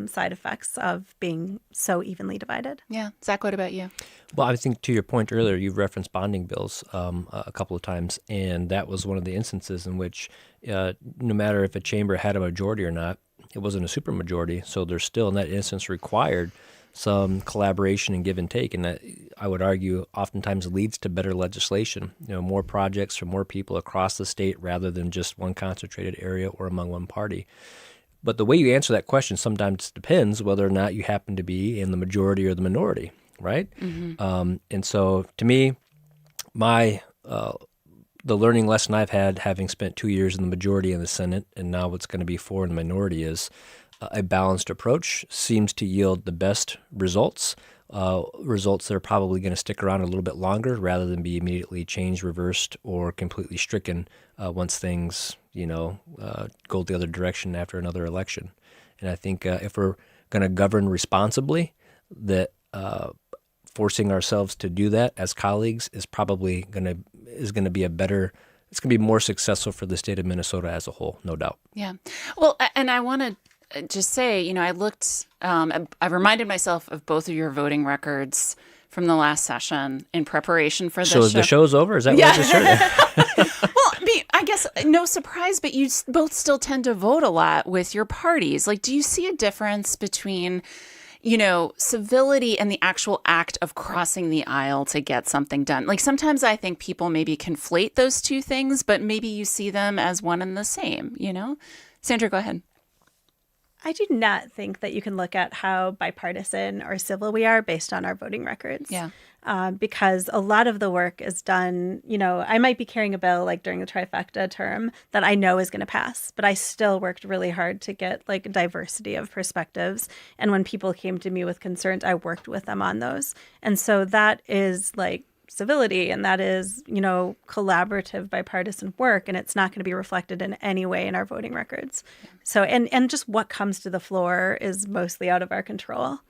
side effects of being so evenly divided. Yeah. Zach, what about you? Well, I think to your point earlier, you've referenced bonding bills a couple of times, and that was one of the instances in which no matter if a chamber had a majority or not, it wasn't a supermajority, so there's still in that instance required some collaboration and give and take, and that I would argue oftentimes leads to better legislation. More projects for more people across the state rather than just one concentrated area or among one party. But the way you answer that question sometimes depends whether or not you happen to be in the majority or the minority, right? Mm-hmm. And so to me, the learning lesson I've had, having spent 2 years in the majority in the Senate and now what's going to be 4 in the minority, is a balanced approach seems to yield the best results, results that are probably going to stick around a little bit longer rather than be immediately changed, reversed, or completely stricken once things, go the other direction after another election. And I think if we're going to govern responsibly, that forcing ourselves to do that as colleagues is probably going to be it's going to be more successful for the state of Minnesota as a whole, no doubt. Yeah. Well, and I want to just say, I looked, I reminded myself of both of your voting records from the last session in preparation for this show. show. The show's over? Is that what I just heard? Well, I guess no surprise, but you both still tend to vote a lot with your parties. Like, do you see a difference between, civility and the actual act of crossing the aisle to get something done? Like, sometimes I think people maybe conflate those two things, but maybe you see them as one and the same, Sandra, go ahead. I do not think that you can look at how bipartisan or civil we are based on our voting records. Yeah. Because a lot of the work is done, I might be carrying a bill like during the trifecta term that I know is going to pass, but I still worked really hard to get like a diversity of perspectives. And when people came to me with concerns, I worked with them on those. And so that is like civility, and that is, collaborative bipartisan work, and it's not going to be reflected in any way in our voting records. Yeah. So, and just what comes to the floor is mostly out of our control.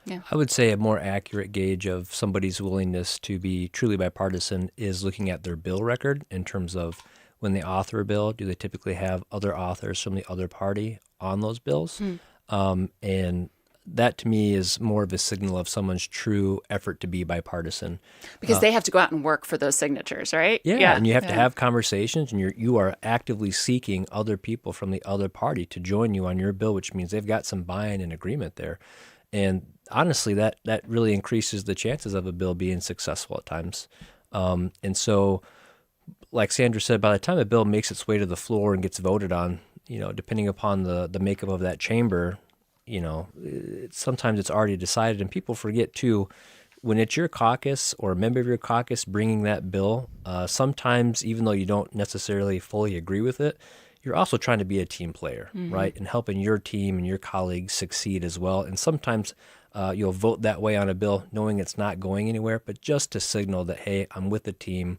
Yeah. I would say a more accurate gauge of somebody's willingness to be truly bipartisan is looking at their bill record in terms of when they author a bill, do they typically have other authors from the other party on those bills? And that to me is more of a signal of someone's true effort to be bipartisan. Because they have to go out and work for those signatures, right? Yeah, and you have to have conversations, and you are actively seeking other people from the other party to join you on your bill, which means they've got some buy-in and agreement there. And honestly, that really increases the chances of a bill being successful at times. And so, like Sandra said, by the time a bill makes its way to the floor and gets voted on, depending upon the makeup of that chamber, sometimes it's already decided. And people forget, too, when it's your caucus or a member of your caucus bringing that bill, sometimes even though you don't necessarily fully agree with it, you're also trying to be a team player, right? And helping your team and your colleagues succeed as well. And sometimes you'll vote that way on a bill knowing it's not going anywhere, but just to signal that, hey, I'm with the team.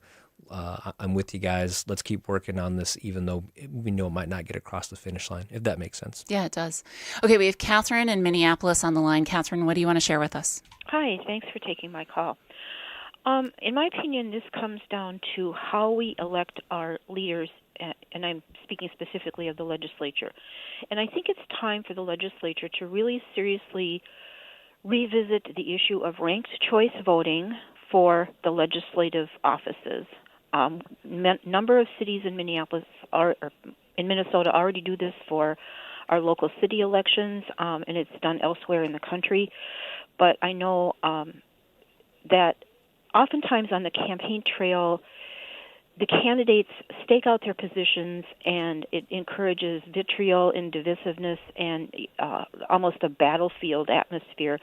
I'm with you guys. Let's keep working on this, even though we know it might not get across the finish line, if that makes sense. Yeah, it does. Okay, we have Catherine in Minneapolis on the line. Catherine, what do you want to share with us? Hi, thanks for taking my call. In my opinion, this comes down to how we elect our leaders, and I'm speaking specifically of the legislature. And I think it's time for the legislature to really seriously revisit the issue of ranked choice voting for the legislative offices. Number of cities in Minneapolis or in Minnesota already do this for our local city elections, and it's done elsewhere in the country. But I know that oftentimes on the campaign trail, the candidates stake out their positions, and it encourages vitriol and divisiveness and almost a battlefield atmosphere.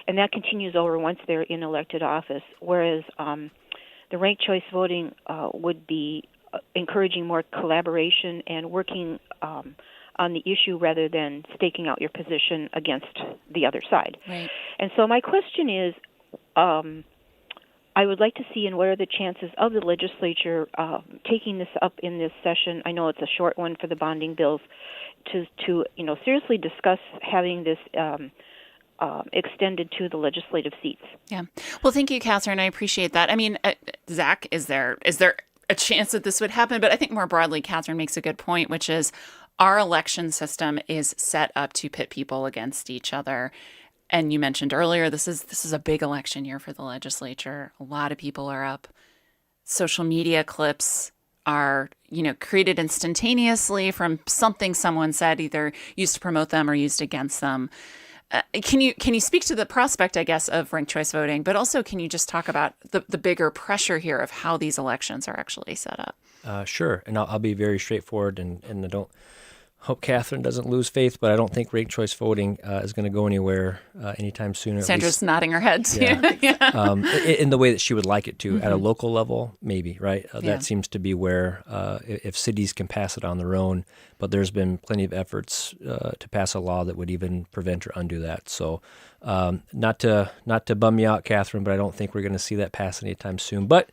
And that continues over once they're in elected office, whereas the ranked choice voting would be encouraging more collaboration and working on the issue rather than staking out your position against the other side. Right. And so my question is, I would like to see, and what are the chances of the legislature taking this up in this session? I know it's a short one for the bonding bills, to seriously discuss having this extended to the legislative seats. Yeah. Well, thank you, Catherine. I appreciate that. I mean, Zach, is there a chance that this would happen? But I think more broadly, Catherine makes a good point, which is our election system is set up to pit people against each other. And you mentioned earlier, this is a big election year for the legislature. A lot of people are up. Social media clips are, created instantaneously from something someone said, either used to promote them or used against them. Can you speak to the prospect, I guess, of ranked choice voting, but also can you just talk about the bigger pressure here of how these elections are actually set up? Sure, and I'll be very straightforward, and I don't hope Catherine doesn't lose faith, but I don't think ranked choice voting is going to go anywhere anytime soon. Sandra's nodding her head. Yeah. In the way that she would like it to. At a local level, maybe, right? That seems to be where if cities can pass it on their own, but there's been plenty of efforts to pass a law that would even prevent or undo that. So not to bum you out, Catherine, but I don't think we're going to see that pass anytime soon. But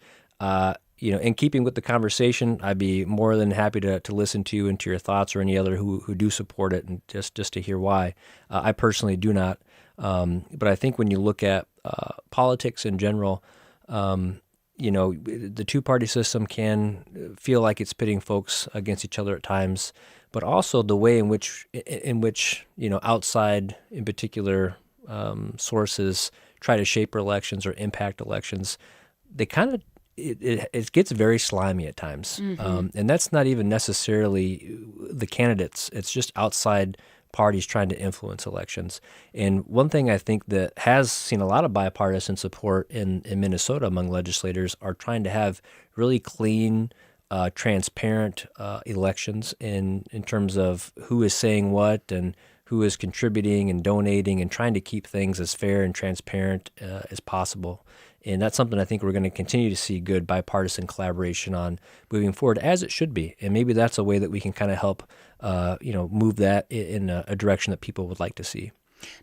in keeping with the conversation, I'd be more than happy to listen to you and to your thoughts, or any other who do support it, and just to hear why. I personally do not. But I think when you look at politics in general, the two-party system can feel like it's pitting folks against each other at times, but also the way in which outside, in particular, sources try to shape elections or impact elections, they kind of it gets very slimy at times. And that's not even necessarily the candidates. It's just outside parties trying to influence elections. And one thing I think that has seen a lot of bipartisan support in Minnesota among legislators are trying to have really clean, transparent elections in terms of who is saying what and who is contributing and donating and trying to keep things as fair and transparent as possible. And that's something I think we're going to continue to see good bipartisan collaboration on moving forward, as it should be. And maybe that's a way that we can kind of help, move that in a direction that people would like to see.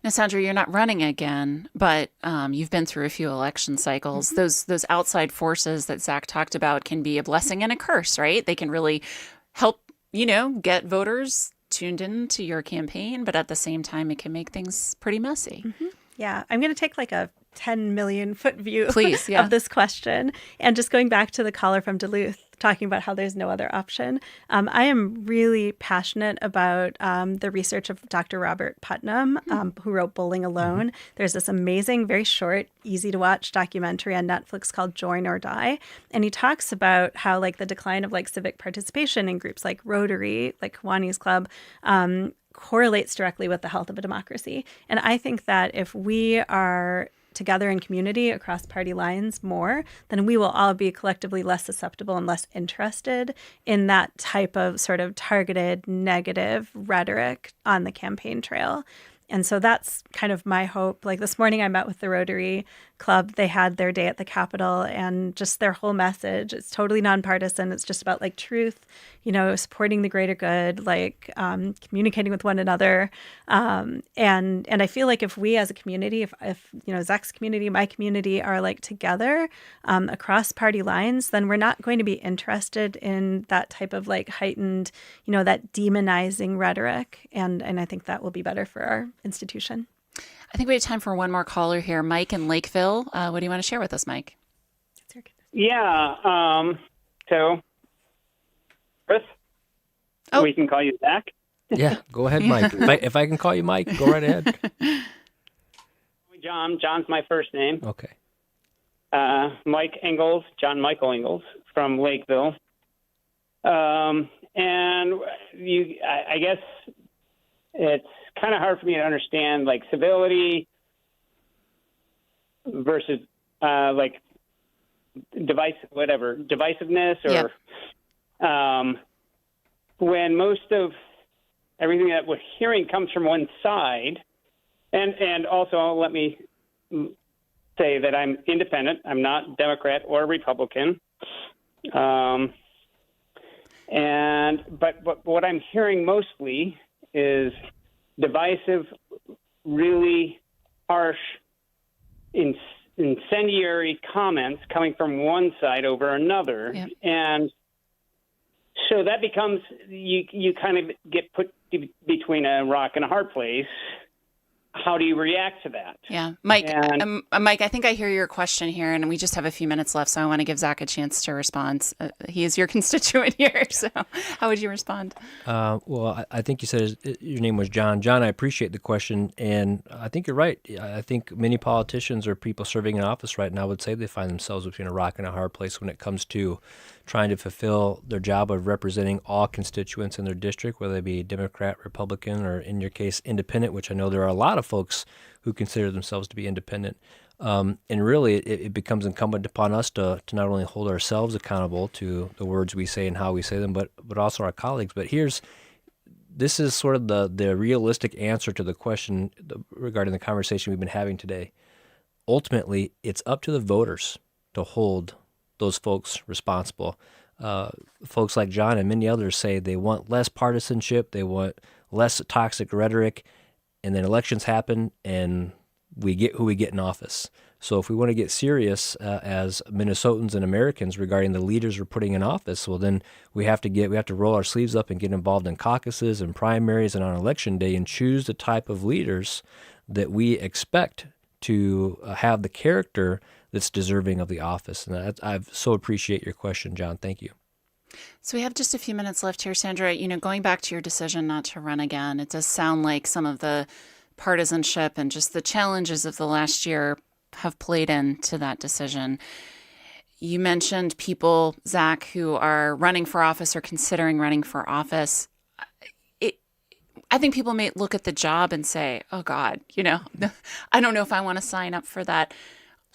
Now, Sandra, you're not running again, but you've been through a few election cycles. Those outside forces that Zach talked about can be a blessing and a curse, right? They can really help, get voters tuned into your campaign, but at the same time, it can make things pretty messy. Yeah, I'm going to take like a 10 million foot view Please, yeah. of this question. And just going back to the caller from Duluth, talking about how there's no other option. I am really passionate about the research of Dr. Robert Putnam, who wrote Bowling Alone. There's this amazing, very short, easy to watch documentary on Netflix called Join or Die. And he talks about how like the decline of like civic participation in groups like Rotary, like Kiwanis Club, correlates directly with the health of a democracy. And I think that if we are together in community across party lines more, then we will all be collectively less susceptible and less interested in that type of sort of targeted negative rhetoric on the campaign trail. And so that's kind of my hope. Like this morning I met with the Rotary Club. They had their day at the Capitol, and just their whole message, it's totally nonpartisan. It's just about like truth, supporting the greater good, like communicating with one another. And I feel like if we as a community, if Zach's community, my community are like together across party lines, then we're not going to be interested in that type of like heightened, that demonizing rhetoric. And I think that will be better for our institution. I think we have time for one more caller here. Mike in Lakeville. What do you want to share with us, Mike? Yeah. So, Chris, we can call you Zach. Yeah, go ahead, Mike. If I can call you Mike, go right ahead. John. John's my first name. Okay. Mike Ingalls, John Michael Ingalls from Lakeville. And I guess it's kind of hard for me to understand like civility versus like divisiveness or when most of everything that we're hearing comes from one side. And also let me say that I'm independent. I'm not Democrat or Republican. But what I'm hearing mostly is divisive, really harsh, incendiary comments coming from one side over another. Yep. And so that becomes, you kind of get put between a rock and a hard place. How do you react to that? Yeah. Mike, Mike, I think I hear your question here, and we just have a few minutes left, so I want to give Zach a chance to respond. He is your constituent here, so how would you respond? Well, I think you said your name was John. John, I appreciate the question, and I think you're right. I think many politicians or people serving in office right now would say they find themselves between a rock and a hard place when it comes to trying to fulfill their job of representing all constituents in their district, whether they be Democrat, Republican, or in your case, independent, which I know there are a lot of folks who consider themselves to be independent. And really, it becomes incumbent upon us to not only hold ourselves accountable to the words we say and how we say them, but also our colleagues. But this is sort of the realistic answer to the question regarding the conversation we've been having today. Ultimately, it's up to the voters to hold those folks responsible. Folks like John and many others say they want less partisanship, they want less toxic rhetoric, and then elections happen and we get who we get in office. So if we want to get serious as Minnesotans and Americans regarding the leaders we're putting in office, well then we have to roll our sleeves up and get involved in caucuses and primaries and on election day and choose the type of leaders that we expect to have the character that's deserving of the office. And I so appreciate your question, John. Thank you. So we have just a few minutes left here, Sandra. Going back to your decision not to run again, it does sound like some of the partisanship and just the challenges of the last year have played into that decision. You mentioned people, Zach, who are running for office or considering running for office. I think people may look at the job and say, oh, God, I don't know if I want to sign up for that.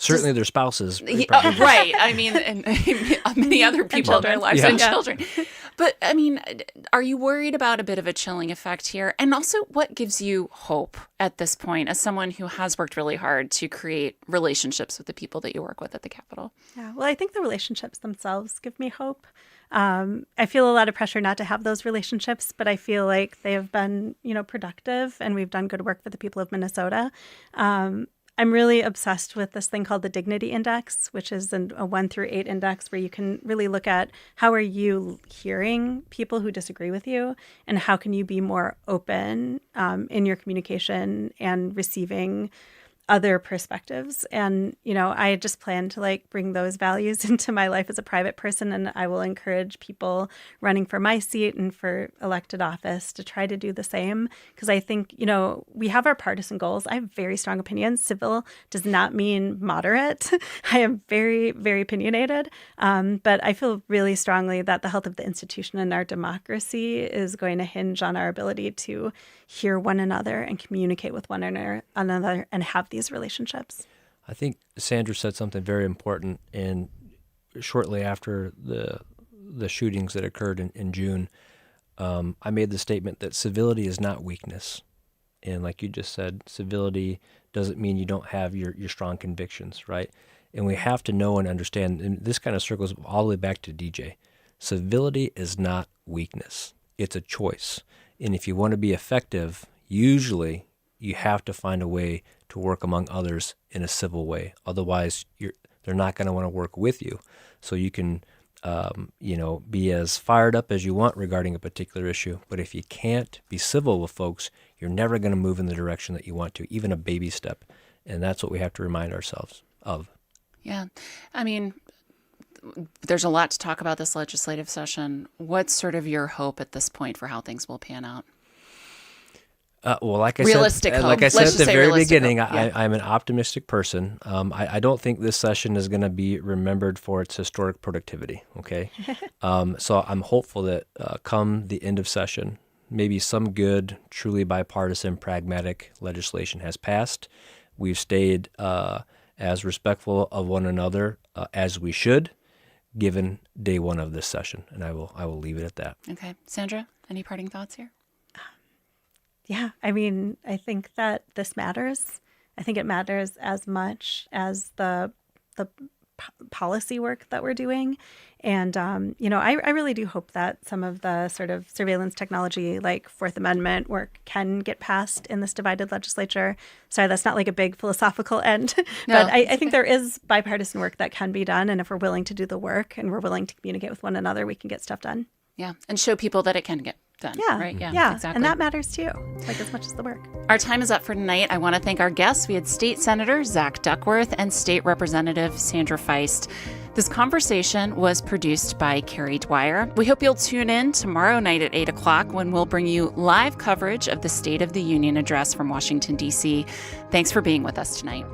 Certainly their spouses. Right. I mean, and many other people in their lives and children. But, I mean, are you worried about a bit of a chilling effect here? And also, what gives you hope at this point as someone who has worked really hard to create relationships with the people that you work with at the Capitol? Yeah, well, I think the relationships themselves give me hope. I feel a lot of pressure not to have those relationships, but I feel like they have been, productive, and we've done good work for the people of Minnesota. I'm really obsessed with this thing called the Dignity Index, which is a 1 through 8 index where you can really look at how are you hearing people who disagree with you, and how can you be more open in your communication and receiving other perspectives. And, I just plan to bring those values into my life as a private person. And I will encourage people running for my seat and for elected office to try to do the same. Because I think, we have our partisan goals. I have very strong opinions. Civil does not mean moderate. I am very, very opinionated. But I feel really strongly that the health of the institution and our democracy is going to hinge on our ability to hear one another and communicate with one another and have these relationships. I think Sandra said something very important, and shortly after the shootings that occurred in June, I made the statement that civility is not weakness. And like you just said, civility doesn't mean you don't have your strong convictions, right? And we have to know and understand, and this kind of circles all the way back to DJ. Civility is not weakness. It's a choice. And if you want to be effective, usually you have to find a way to work among others in a civil way. Otherwise, they're not going to want to work with you. So you can, be as fired up as you want regarding a particular issue. But if you can't be civil with folks, you're never going to move in the direction that you want to, even a baby step. And that's what we have to remind ourselves of. Yeah. I mean, there's a lot to talk about this legislative session. What's sort of your hope at this point for how things will pan out? Like I realistic said, hope. like I said at the very beginning, yeah. I'm an optimistic person. I don't think this session is going to be remembered for its historic productivity. Okay, so I'm hopeful that come the end of session, maybe some good, truly bipartisan, pragmatic legislation has passed. We've stayed as respectful of one another as we should, given day one of this session, and I will leave it at that. Okay, Sandra, any parting thoughts here? Yeah, I mean, I think that this matters. I think it matters as much as the policy work that we're doing. And, I really do hope that some of the sort of surveillance technology, like Fourth Amendment work, can get passed in this divided legislature. Sorry, that's not like a big philosophical end, but I think there is bipartisan work that can be done. And if we're willing to do the work and we're willing to communicate with one another, we can get stuff done. Yeah, and show people that it can get done. Yeah, right. Yeah, exactly. And that matters too, as much as the work. Our time is up for tonight. I want to thank our guests. We had State Senator Zach Duckworth and State Representative Sandra Feist. This conversation was produced by Carrie Dwyer. We hope you'll tune in tomorrow night at 8 o'clock when we'll bring you live coverage of the State of the Union address from Washington, D.C. Thanks for being with us tonight.